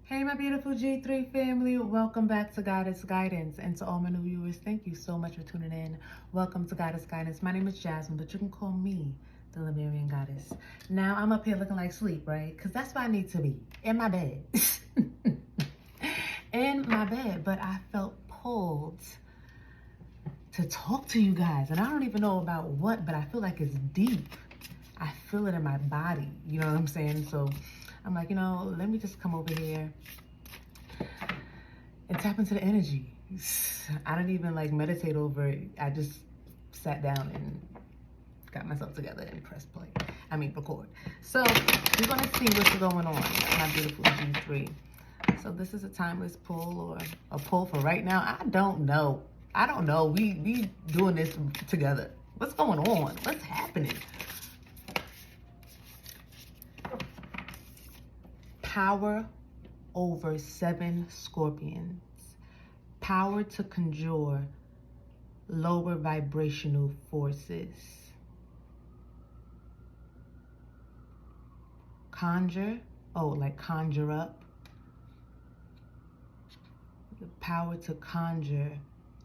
Hey, my beautiful G3 family. Welcome back to Goddess Guidance. And to all my new viewers, thank you so much for tuning in. Welcome to Goddess Guidance. My name is Jasmine, but you can call me the Lemurian Goddess. Now, I'm up here looking like sleep, right? Because that's where I need to be, in my bed. In my bed. But I felt pulled to talk to you guys. And I don't even know about what, but I feel like it's deep. I feel it in my body. You know what I'm saying? So I'm like, let me just come over here and tap into the energy. I didn't even meditate over it. I just sat down and got myself together and pressed play. Record. So we're gonna see what's going on, my beautiful G3. So this is a timeless pull or a pull for right now. I don't know. We doing this together. What's going on? What's happening? Power over 7 scorpions. Power to conjure lower vibrational forces. Conjure, like conjure up. The power to conjure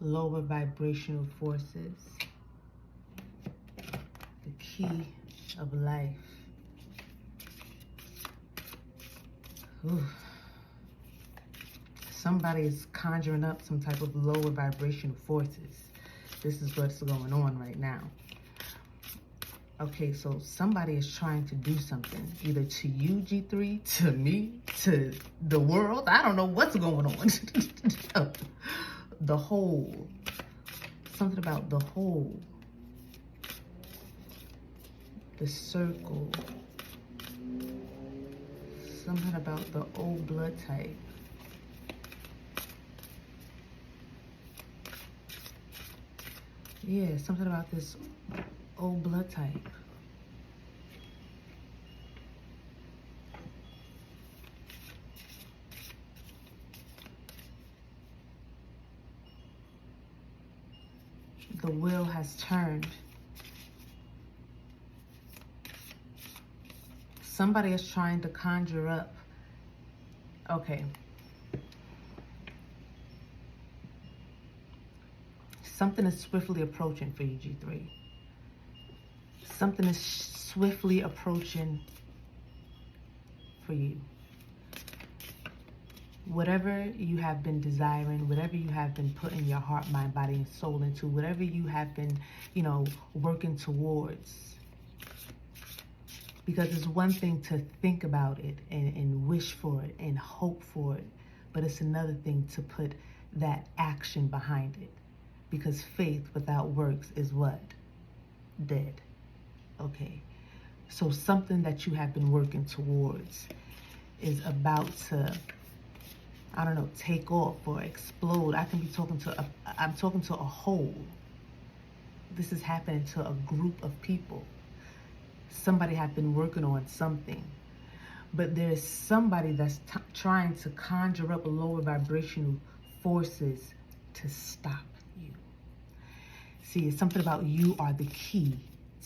lower vibrational forces. The key of life. Ooh. Somebody is conjuring up some type of lower vibrational forces. This is what's going on right now. Okay, so somebody is trying to do something, either to you, G3, to me, to the world. I don't know what's going on. The whole. Something about the whole. The circle. Something about the O blood type. Yeah, something about this O blood type. The wheel has turned. Somebody is trying to conjure up. Okay. Something is swiftly approaching for you, G3. Something is swiftly approaching for you. Whatever you have been desiring, whatever you have been putting your heart, mind, body, and soul into, whatever you have been, working towards. Because it's one thing to think about it and wish for it and hope for it, but it's another thing to put that action behind it. Because faith without works is what? Dead. Okay. So something that you have been working towards is about to, take off or explode. I'm talking to a whole. This is happening to a group of people. Somebody have been working on something, but there's somebody that's trying to conjure up lower vibrational forces to stop you. See, it's something about you are the key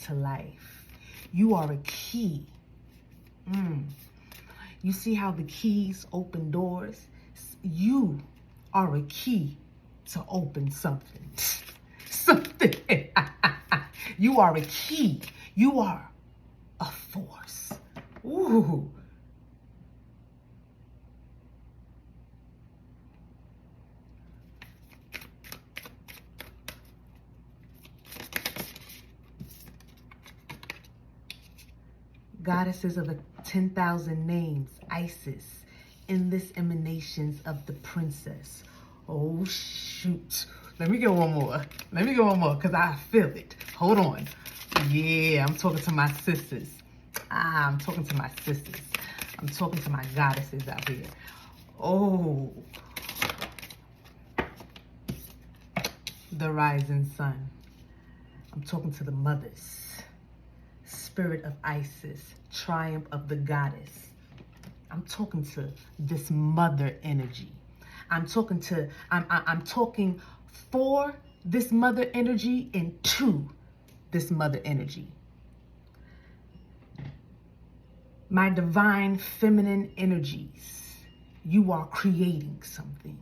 to life. You are a key. You see how the keys open doors? You are a key to open something. Something. You are a key. You are a force. Ooh. Goddesses of the 10,000 names, Isis, endless emanations of the princess. Oh, shoot. Let me get one more, because I feel it. Hold on. Yeah, I'm talking to my sisters. I'm talking to my sisters. I'm talking to my goddesses out here. Oh. The rising sun. I'm talking to the mothers. Spirit of Isis, triumph of the goddess. I'm talking to this mother energy. I'm talking for this mother energy and to this mother energy. My divine feminine energies. You are creating something.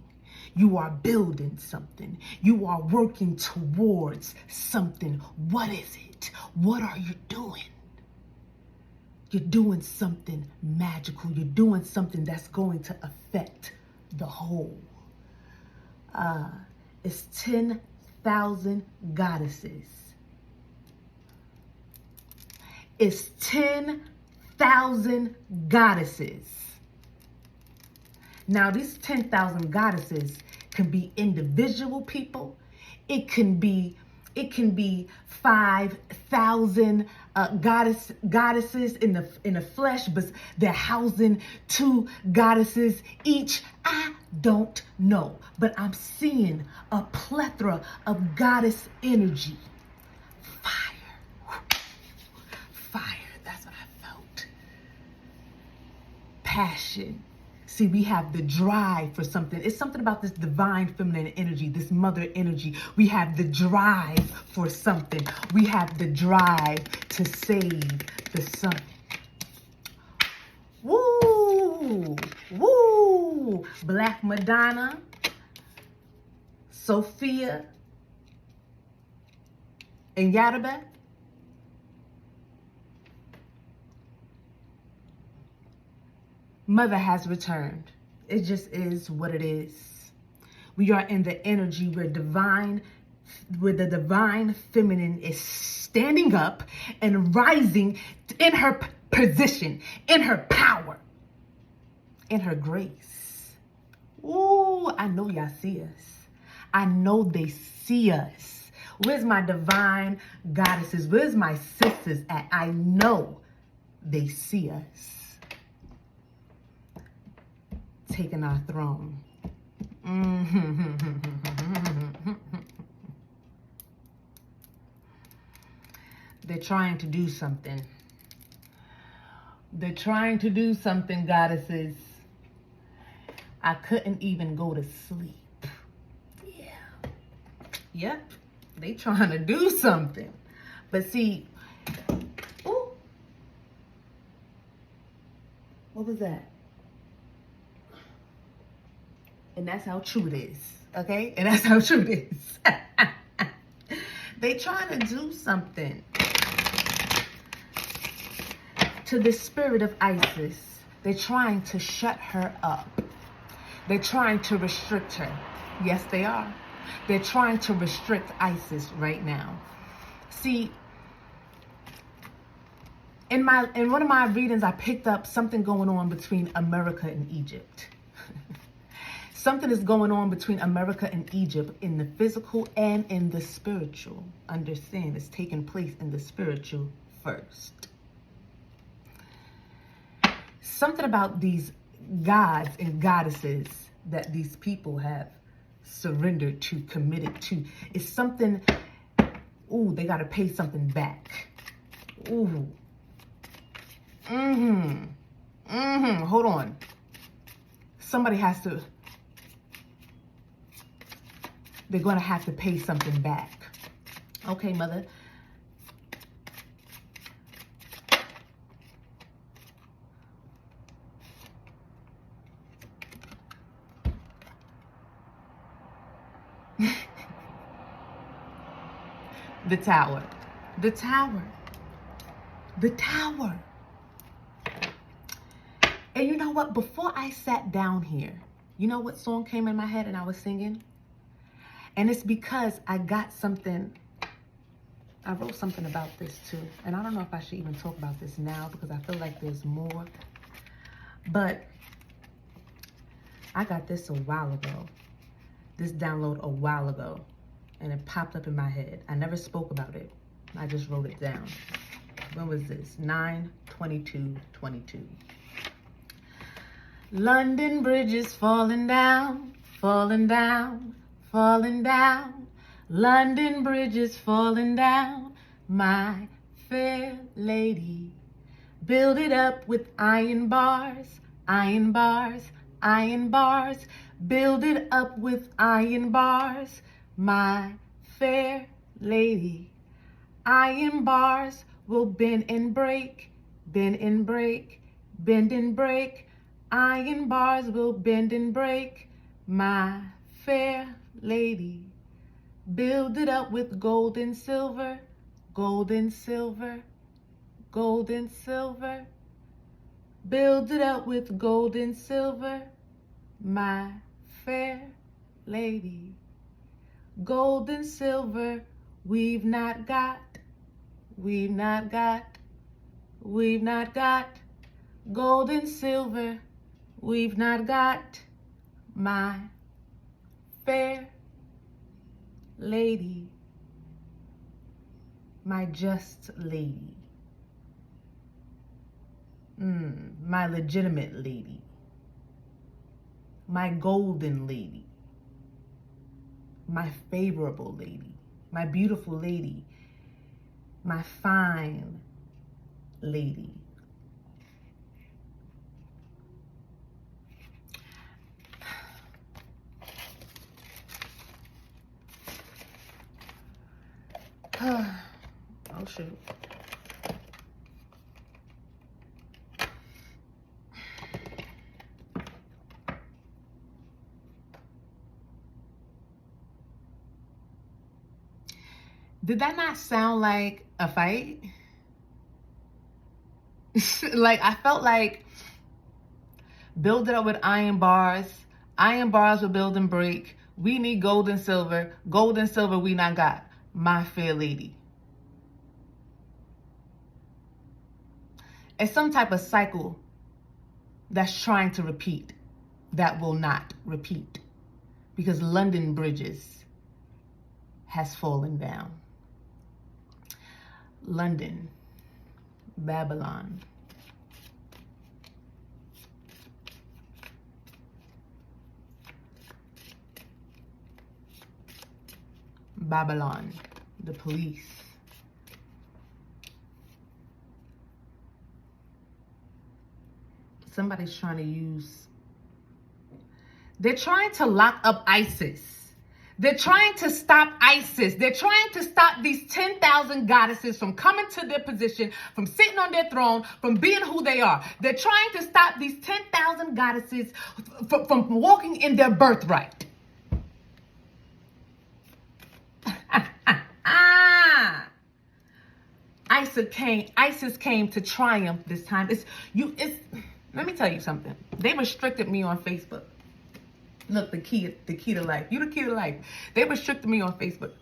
You are building something. You are working towards something. What is it? What are you doing? You're doing something magical. You're doing something that's going to affect the whole. It's 10,000 goddesses. It's 10,000 goddesses. Now, these 10,000 goddesses can be individual people. It can be 5,000 goddesses in the flesh, but they're housing 2 goddesses each. I don't know, but I'm seeing a plethora of goddess energy. Fire. That's what I felt. Passion. See, we have the drive for something. It's something about this divine feminine energy, this mother energy. We have the drive for something. We have the drive to save the sun. Woo! Woo! Black Madonna, Sophia, and Yadabeth. Mother has returned. It just is what it is. We are in the energy where the divine feminine is standing up and rising in her position, in her power, in her grace. Ooh, I know y'all see us. I know they see us. Where's my divine goddesses? Where's my sisters at? I know they see us. Taking our throne. They're trying to do something. They're trying to do something, goddesses. I couldn't even go to sleep. Yeah. Yep. They trying to do something. But see, ooh. What was that? And that's how true it is, okay? And that's how true it is. They trying to do something to the spirit of Isis. They're trying to shut her up. They're trying to restrict her. Yes, they are. They're trying to restrict Isis right now. See, in one of my readings, I picked up something going on between America and Egypt. Something is going on between America and Egypt in the physical and in the spiritual. Understand, it's taking place in the spiritual first. Something about these gods and goddesses that these people have surrendered to, committed to, is something, ooh, they got to pay something back. Ooh. Hold on. Somebody has to... They're going to have to pay something back. Okay, mother. The tower. The tower. The tower. And you know what? Before I sat down here, you know what song came in my head and I was singing? And it's because I got something, I wrote something about this too. And I don't know if I should even talk about this now because I feel like there's more. But I got this a while ago. This download a while ago. And it popped up in my head. I never spoke about it. I just wrote it down. When was this? 9/22/22. London Bridge is falling down, falling down, falling down. London Bridge is falling down, my fair lady. Build it up with iron bars, iron bars, iron bars. Build it up with iron bars, my fair lady. Iron bars will bend and break, bend and break, bend and break. Iron bars will bend and break, my fair lady. Build it up with gold and silver, gold and silver, gold and silver. Build it up with gold and silver, my fair lady. Gold and silver we've not got, we've not got, we've not got. Gold and silver we've not got, my fair lady, my just lady, my legitimate lady, my golden lady, my favorable lady, my beautiful lady, my fine lady. Oh shoot. Did that not sound like a fight? Like, I felt like build it up with iron bars. Iron bars will build and break. We need gold and silver. Gold and silver we not got, my fair lady. It's some type of cycle that's trying to repeat that will not repeat, because London bridges has fallen down. London, Babylon. Babylon, the police. Somebody's trying to use, they're trying to lock up ISIS. They're trying to stop ISIS. They're trying to stop these 10,000 goddesses from coming to their position, from sitting on their throne, from being who they are. They're trying to stop these 10,000 goddesses from walking in their birthright. ISIS came to triumph this time. Let me tell you something. They restricted me on Facebook. Look, the key to life. You the key to life. They restricted me on Facebook.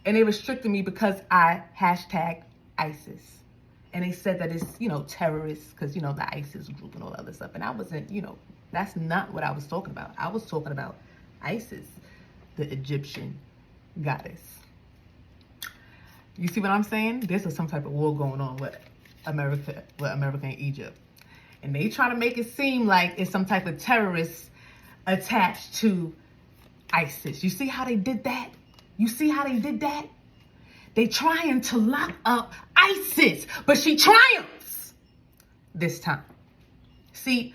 And they restricted me because I hashtag ISIS. And they said that it's, terrorists, because, the ISIS group and all that other stuff. And I wasn't, that's not what I was talking about. I was talking about ISIS, the Egyptian goddess. You see what I'm saying? There's some type of war going on with America and Egypt. And they try to make it seem like it's some type of terrorist attached to ISIS. You see how they did that? You see how they did that? They trying to lock up ISIS, but she triumphs this time. See,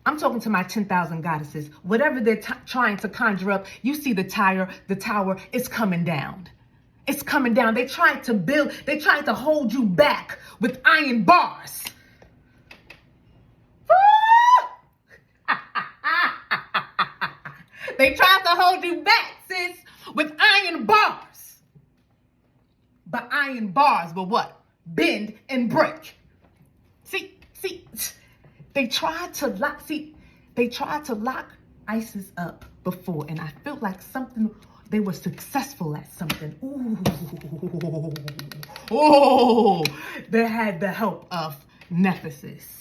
I'm talking to my 10,000 goddesses. Whatever they're trying to conjure up, you see the tower is coming down. It's coming down. They tried to hold you back with iron bars. They tried to hold you back, sis, with iron bars. But iron bars will what? Bend and break. See, they tried to lock ISIS up before, and I felt like they were successful at something. Ooh, they had the help of Nephesis.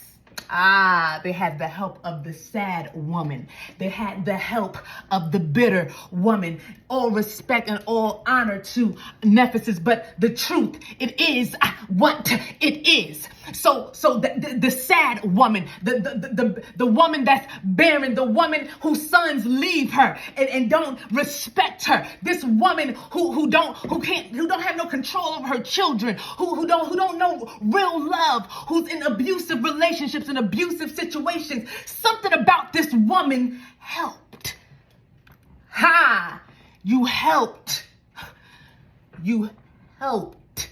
They had the help of the sad woman. They had the help of the bitter woman. All respect and all honor to Nephesis, but the truth, it is what it is. So the sad woman, the woman that's barren, the woman whose sons leave her and don't respect her. This woman who don't have no control over her children, who don't know real love, who's in abusive relationships and abusive situations. Something about this woman helped. You helped. You helped.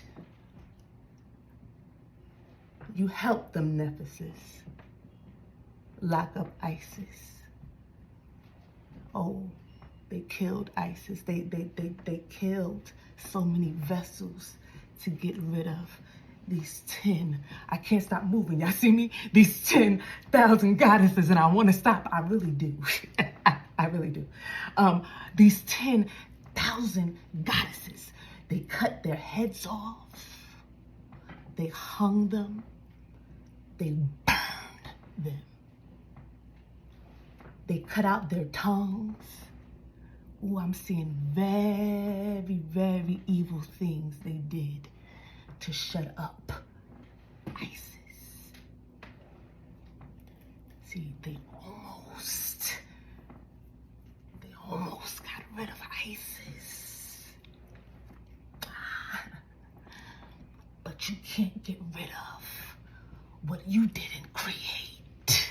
You helped them, Nephesis. lock up ISIS. Oh, they killed ISIS. They killed so many vessels to get rid of these 10. I can't stop moving. Y'all see me? These 10,000 goddesses, and I want to stop. I really do. I really do. These 10,000 goddesses. They cut their heads off. They hung them. They burned them. They cut out their tongues. Ooh, I'm seeing very, very evil things they did to shut up ISIS. See, they almost got rid of ISIS. But you can't get rid of what you didn't create.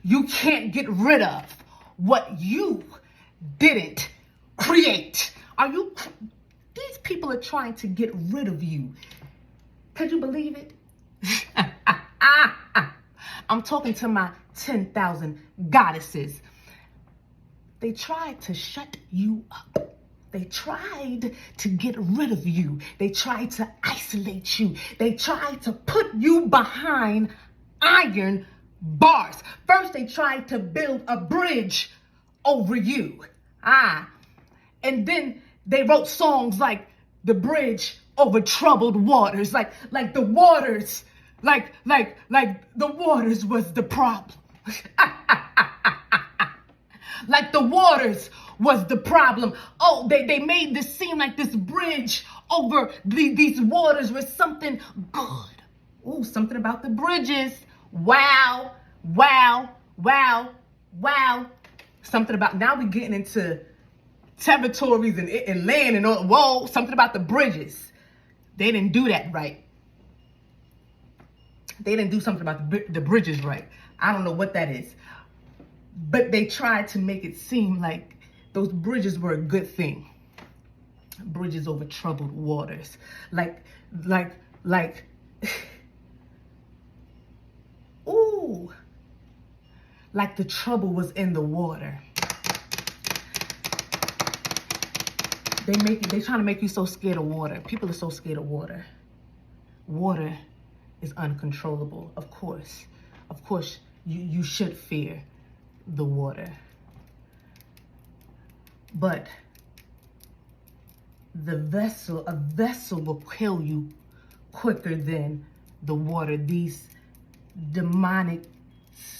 You can't get rid of what you didn't create. These people are trying to get rid of you. Could you believe it? I'm talking to my 10,000 goddesses. They tried to shut you up. They tried to get rid of you. They tried to isolate you. They tried to put you behind iron bars. First, they tried to build a bridge over you. And then they wrote songs like The Bridge Over Troubled Waters. Like the waters, like the waters was the problem. Like the waters was the problem. Oh, they made this seem like this bridge over these waters was something good. Ooh, something about the bridges. Wow. Something about, now we're getting into territories and land and all. Whoa, something about the bridges. They didn't do that right. They didn't do something about the bridges right. I don't know what that is. But they tried to make it seem like those bridges were a good thing. Bridges over troubled waters. Ooh. Like the trouble was in the water. They trying to make you so scared of water. People are so scared of water. Water is uncontrollable. Of course, you should fear the water. But a vessel will kill you quicker than the water. These demonic,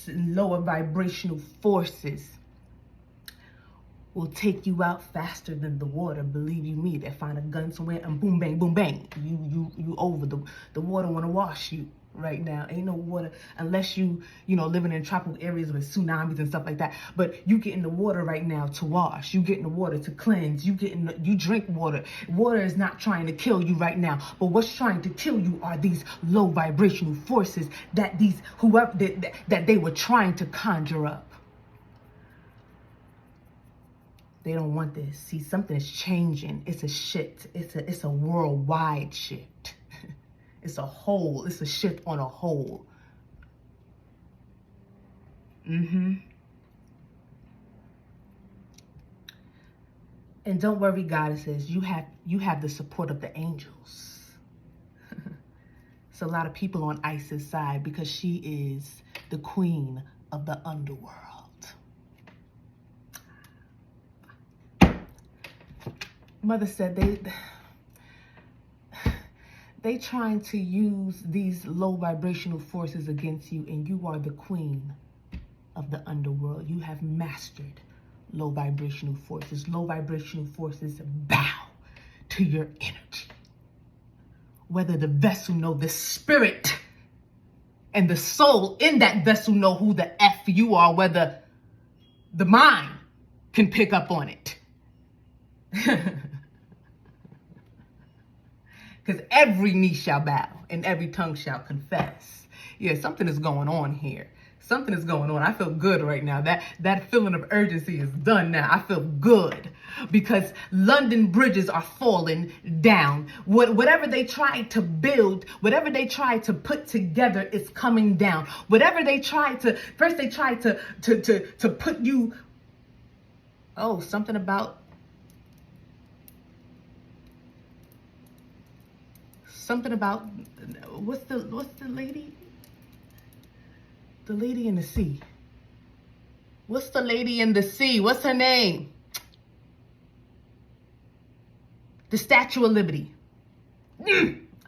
lower vibrational forces will take you out faster than the water. Believe you me, they find a gun somewhere and boom, bang, boom, bang. You over. The water want to wash you right now. Ain't no water unless you living in tropical areas with tsunamis and stuff like that. But you get in the water right now to wash. You get in the water to cleanse. You drink water. Water is not trying to kill you right now. But what's trying to kill you are these low vibrational forces that that they were trying to conjure up. They don't want this. See, something is changing. It's a shift. It's a worldwide shift. It's a whole. It's a shift on a whole. And don't worry, goddesses. You have the support of the angels. It's a lot of people on Isis' side because she is the queen of the underworld. Mother said they trying to use these low vibrational forces against you, and you are the queen of the underworld. You have mastered low vibrational forces. Low vibrational forces bow to your energy. Whether the vessel know, the spirit and the soul in that vessel know who the F you are, whether the mind can pick up on it. Because every knee shall bow and every tongue shall confess. Yeah, something is going on here. Something is going on. I feel good right now. That feeling of urgency is done now. I feel good because London bridges are falling down. Whatever they tried to build, whatever they tried to put together is coming down. Whatever they tried to, first they tried to put you, oh, something about what's the lady? The lady in the sea. What's the lady in the sea? What's her name? The Statue of Liberty.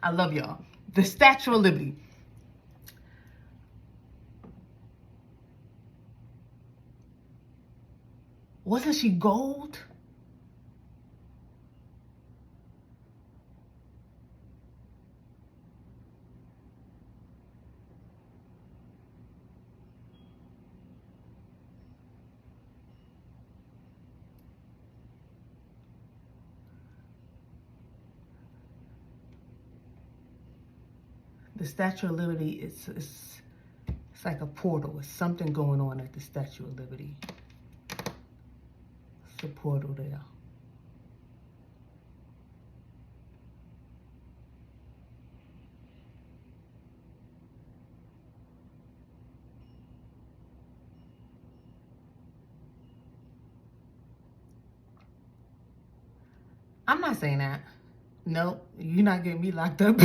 I love y'all. The Statue of Liberty. Wasn't she gold? The Statue of Liberty is it's like a portal. It's something going on at the Statue of Liberty. It's a portal there. I'm not saying that. Nope, you're not getting me locked up.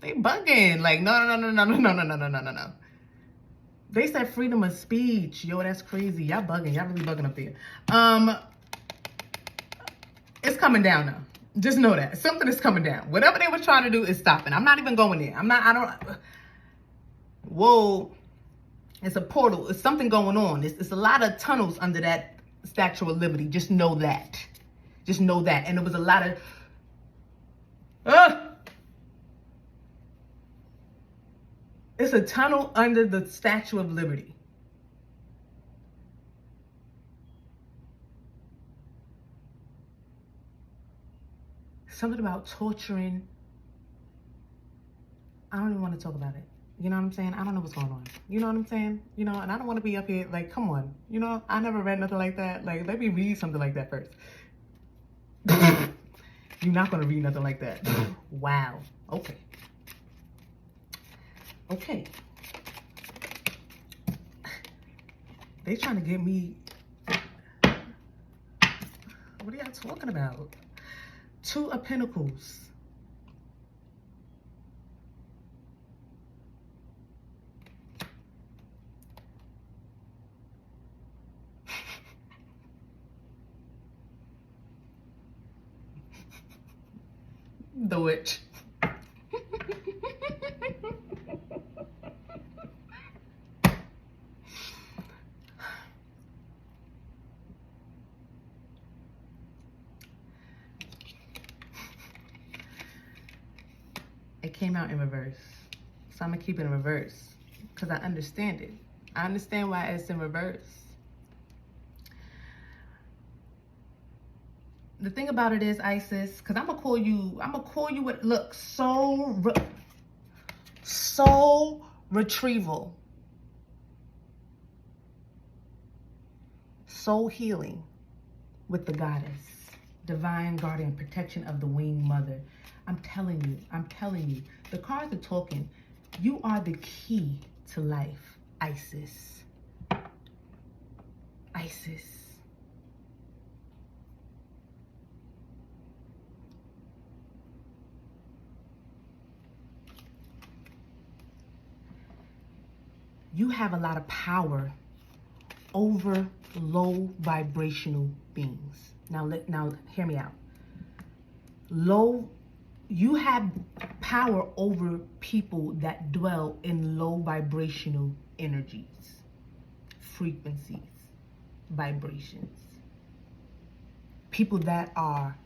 They bugging. Like, no. They said freedom of speech. Yo, that's crazy. Y'all bugging. Y'all really bugging up there. It's coming down now. Just know that. Something is coming down. Whatever they were trying to do is stopping. I'm not even going there. Whoa. It's a portal. It's something going on. It's a lot of tunnels under that Statue of Liberty. Just know that. Just know that. And there was a lot of... It's a tunnel under the Statue of Liberty. Something about torturing. I don't even want to talk about it. You know what I'm saying? I don't know what's going on. You know what I'm saying? You know, and I don't want to be up here like, come on. You know, I never read nothing like that. Like, let me read something like that first. You're not going to read nothing like that. Wow. Okay. Okay. They trying to get me. What are y'all talking about? Two of Pentacles. The witch. It came out in reverse. So I'm going to keep it in reverse because I understand it. I understand why it's in reverse. The thing about it is, Isis, because I'm going to call you what looks soul retrieval. Soul healing with the goddess. Divine guardian, protection of the winged mother. I'm telling you, the cards are talking. You are the key to life, Isis. Isis. You have a lot of power over low vibrational beings. Now hear me out. You have power over people that dwell in low vibrational energies, frequencies, vibrations. People that are,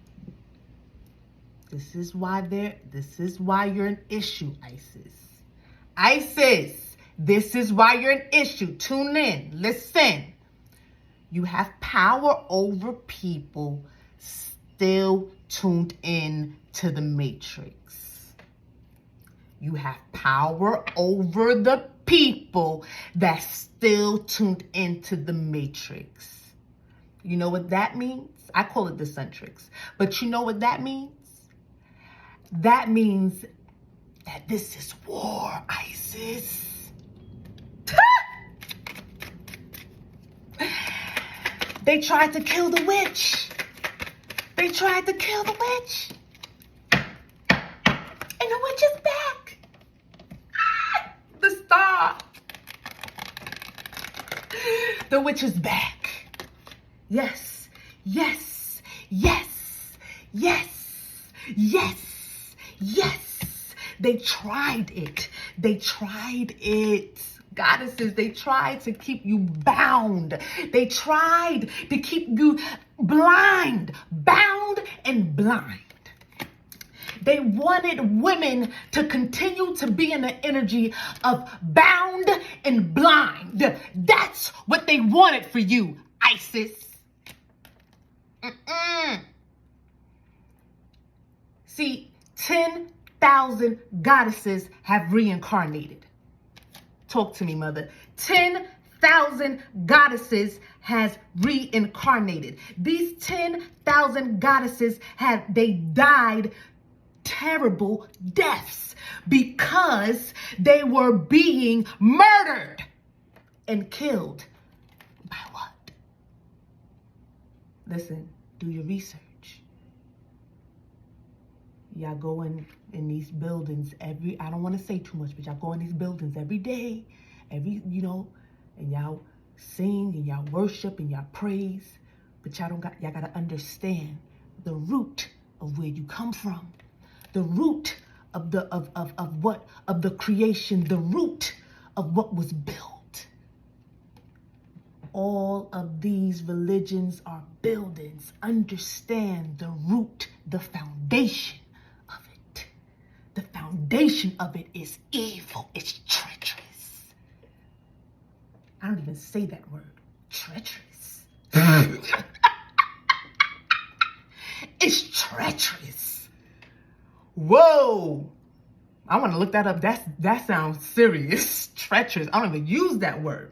this is why you're an issue, Isis. Isis, this is why you're an issue. Tune in, listen. You have power over people still tuned in to the matrix. You have power over the people that's still tuned into the matrix. You know what that means? I call it the centrics. But you know what that means? That means that this is war, ISIS. They tried to kill the witch. They tried to kill the witch. And the witch is back. The star. The witch is back. Yes, yes, yes, yes, yes, yes. They tried it. They tried it. Goddesses, they tried to keep you bound. They tried to keep you blind, bound and blind. They wanted women to continue to be in the energy of bound and blind. That's what they wanted for you, ISIS. See, 10,000 goddesses have reincarnated. Talk to me, mother. 10,000 goddesses has reincarnated. These 10,000 goddesses they died terrible deaths because they were being murdered and killed by what? Listen, do your research. Y'all go in these buildings I don't want to say too much, but y'all go in these buildings every day, and y'all sing and y'all worship and y'all praise, but y'all gotta understand the root of where you come from, the root of the creation, the root of what was built. All of these religions are buildings. Understand the root, the foundation. The foundation of it is evil. It's treacherous. I don't even say that word. Treacherous. It's treacherous. Whoa. I want to look that up. That sounds serious. Treacherous. I don't even use that word.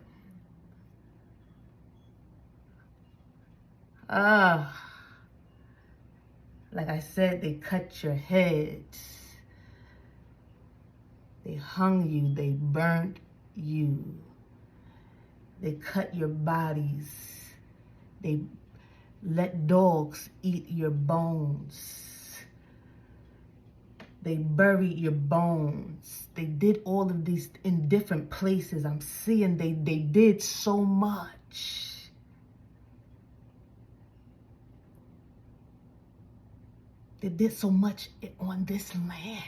Like I said, they cut your heads. They hung you, they burnt you. They cut your bodies. They let dogs eat your bones. They buried your bones. They did all of these in different places. I'm seeing they did so much. They did so much on this land.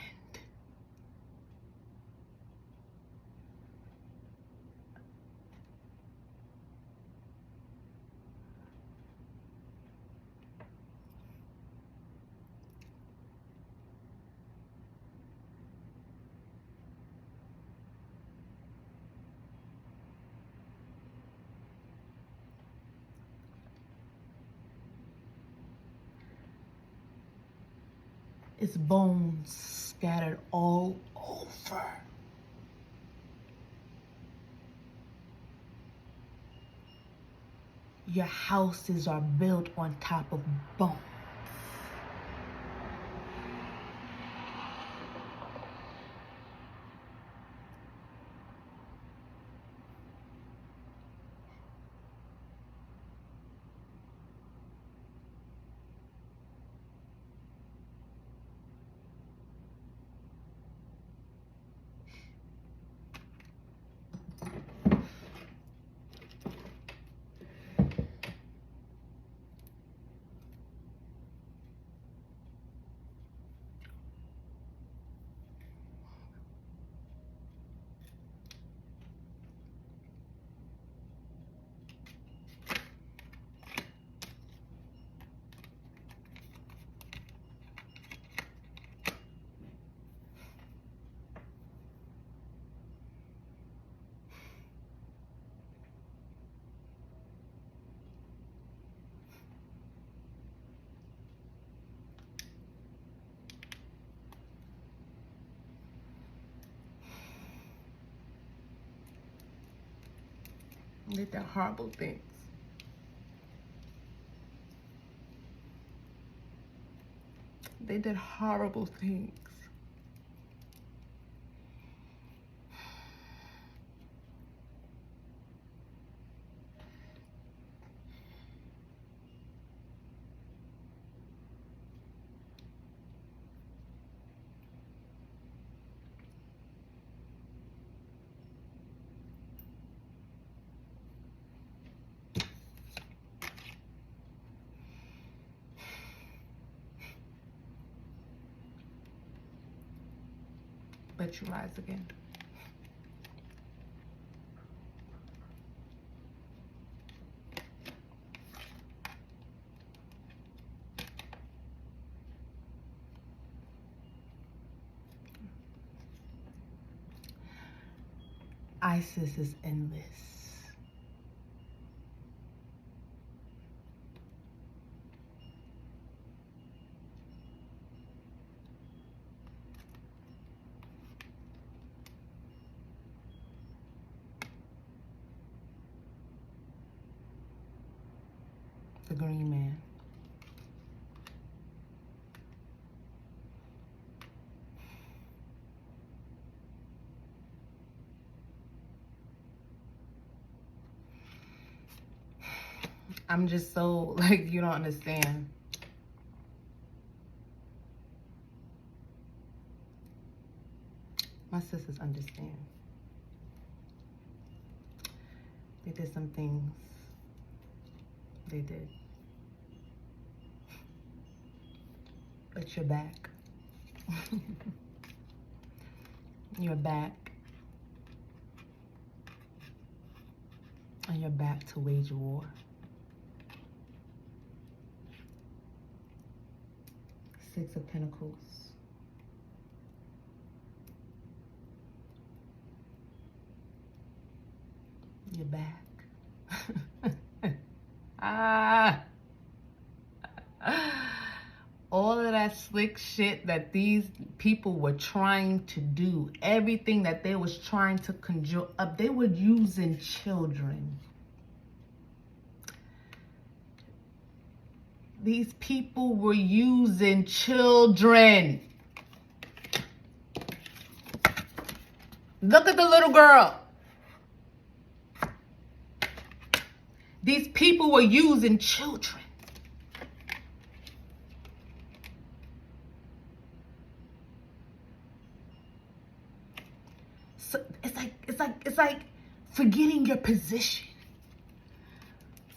It's bones scattered all over. Your houses are built on top of bones. They did horrible things. They did horrible things. But you rise again. ISIS is endless. The green man. I'm just so, like, you don't understand. My sisters understand. They did some things. They did. But you're back. You're back. And you're back to wage war. Six of Pentacles. You're back. All of that slick shit that these people were trying to do, everything that they was trying to conjure up, they were using children. These people were using children. Look at the little girl. These people were using children. So it's like forgetting your position.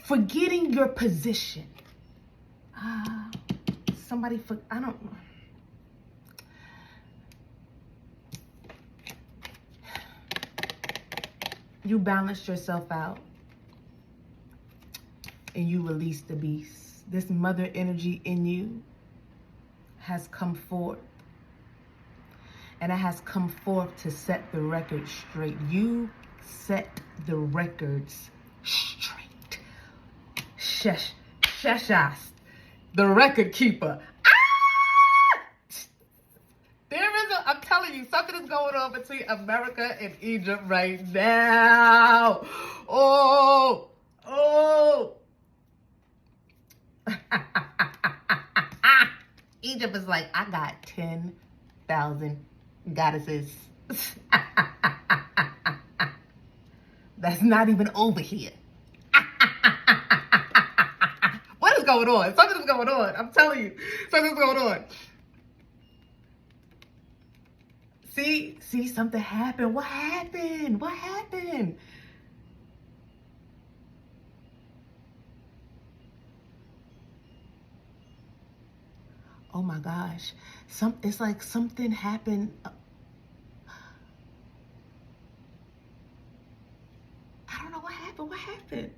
Forgetting your position. Somebody I don't know. You balanced yourself out and you released the beast. This mother energy in you has come forth. And it has come forth to set the record straight. You set the records straight. Sheshas, the record keeper. I'm telling you, something is going on between America and Egypt right now. Oh. Egypt is like, I got 10,000 goddesses. That's not even over here. What is going on? Something is going on. I'm telling you, something's going on. See, something happened. What happened? What happened? Oh my gosh. It's like something happened. I don't know what happened. What happened?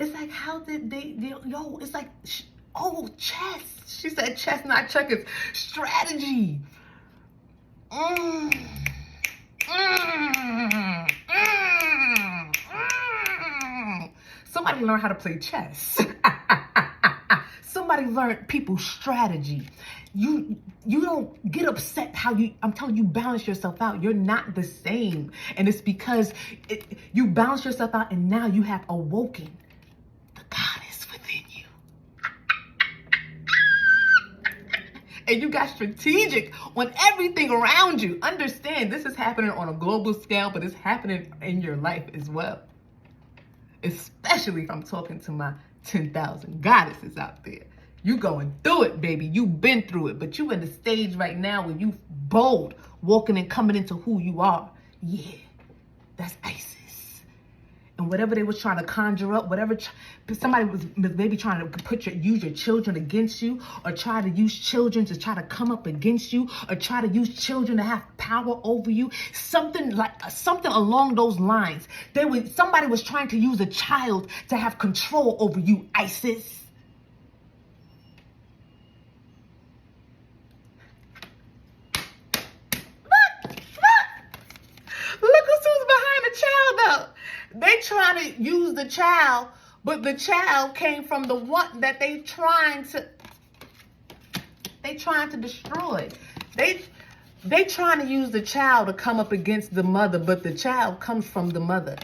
It's like, how did yo, it's like, chess. She said chess, not checkers. Strategy. Somebody learn how to play chess. Somebody learned people's strategy. You don't get upset how I'm telling you, balance yourself out. You're not the same. And it's because you balance yourself out, and now you have awoken the goddess within you. And you got strategic on everything around you. Understand, this is happening on a global scale, but it's happening in your life as well. Especially if I'm talking to my 10,000 goddesses out there. You going through it, baby. You've been through it, but you in the stage right now where you bold, walking and coming into who you are. Yeah, that's Isis. And whatever they was trying to conjure up, somebody was maybe trying to use your children against you, or try to use children to try to come up against you, or try to use children to have power over you. Something along those lines. Somebody was trying to use a child to have control over you, Isis. Look who's behind the child, though. They trying to use the child, but the child came from the one that they trying to destroy. They trying to use the child to come up against the mother, but the child comes from the mother.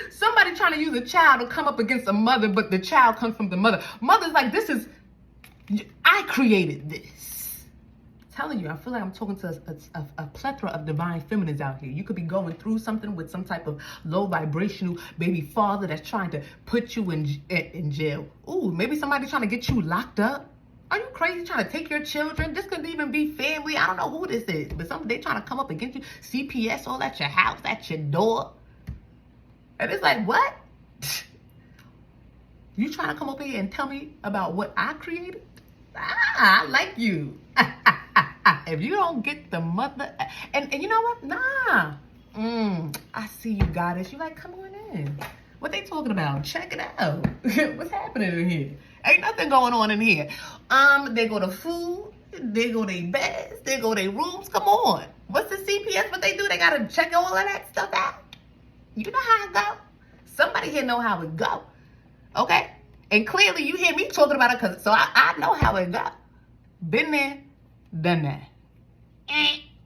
Somebody trying to use a child to come up against a mother, but the child comes from the mother. Mother's like, I created this. I'm telling you, I feel like I'm talking to a plethora of divine feminines out here. You could be going through something with some type of low vibrational baby father that's trying to put you in jail. Ooh, maybe somebody trying to get you locked up. Are you crazy trying to take your children? This could even be family. I don't know who this is, but they trying to come up against you. CPS all at your house, at your door. And it's like, what? You trying to come up here and tell me about what I created? I like you. If you don't get the mother, and you know what? Nah. I see you, goddess. You like, come on in. What they talking about? Check it out. What's happening in here? Ain't nothing going on in here. They go to food. They go to their beds. They go to their rooms. Come on. What's the CPS? What they do? They gotta check all of that stuff out. You know how it go. Somebody here know how it go. Okay? And clearly you hear me talking about it, so I know how it go. Been there, done that.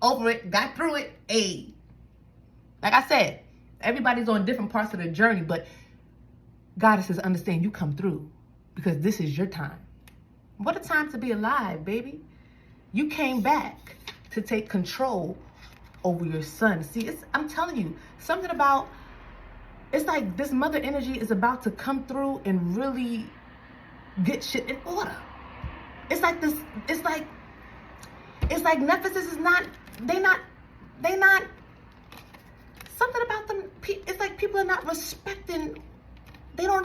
Over it, got through it. Hey. Like I said, everybody's on different parts of the journey, but goddesses understand you come through because this is your time. What a time to be alive, baby. You came back to take control over your son. See, I'm telling you, something about, it's like this mother energy is about to come through and really get shit in order. It's like Nephesis is not, they not, something about them, it's like people are not respecting, they don't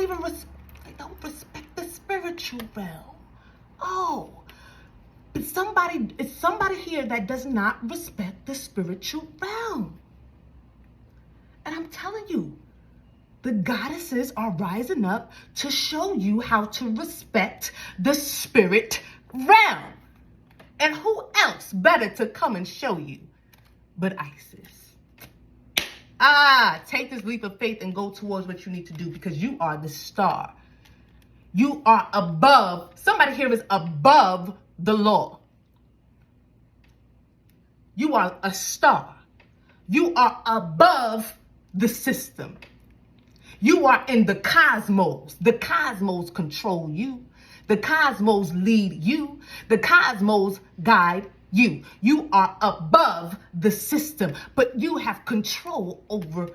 respect the spiritual realm. Oh, it's somebody here that does not respect the spiritual realm. And I'm telling you, the goddesses are rising up to show you how to respect the spirit realm. And who else better to come and show you but Isis? Take this leap of faith and go towards what you need to do, because you are the star. You are above, somebody here is above the law. You are a star. You are above the system. You are in the cosmos. The cosmos control you. The cosmos lead you. The cosmos guide you. You are above the system, but you have control over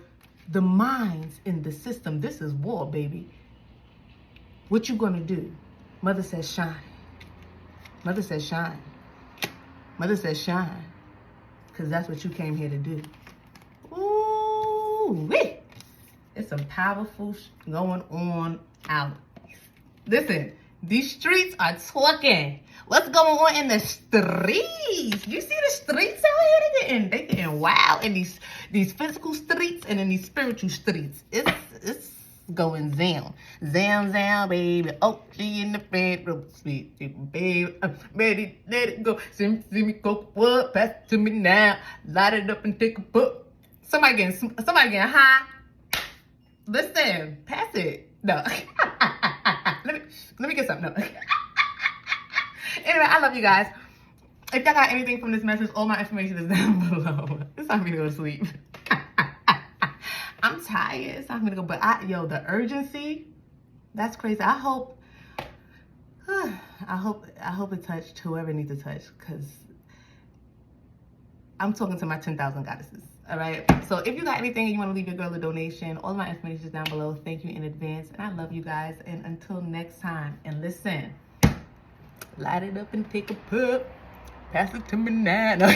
the minds in the system. This is war, baby. What you gonna do? Mother says shine. Mother says shine. Mother says shine. Because that's what you came here to do. Ooh-wee. It's some powerful going on out. Listen, these streets are twerking. What's going on in the streets? You see the streets out here? They getting wild in these physical streets and in these spiritual streets. It's going down. Down, baby. Oh, she in the bedroom. Sweet, baby. I'm ready, let it go. See me go, what? Pass it to me now. Light it up and take a puff. Somebody getting high. Listen, pass it. No. let me get something. No. Anyway, I love you guys. If y'all got anything from this message, all my information is down below. It's time for me to go to sleep. I'm tired. It's time for me to go. But the urgency, that's crazy. I hope it touched whoever needs to touch, because I'm talking to my 10,000 goddesses. All right. So if you got anything and you want to leave your girl a donation, all my information is down below. Thank you in advance. And I love you guys. And until next time, and listen, light it up and take a puff. Pass it to me now. No.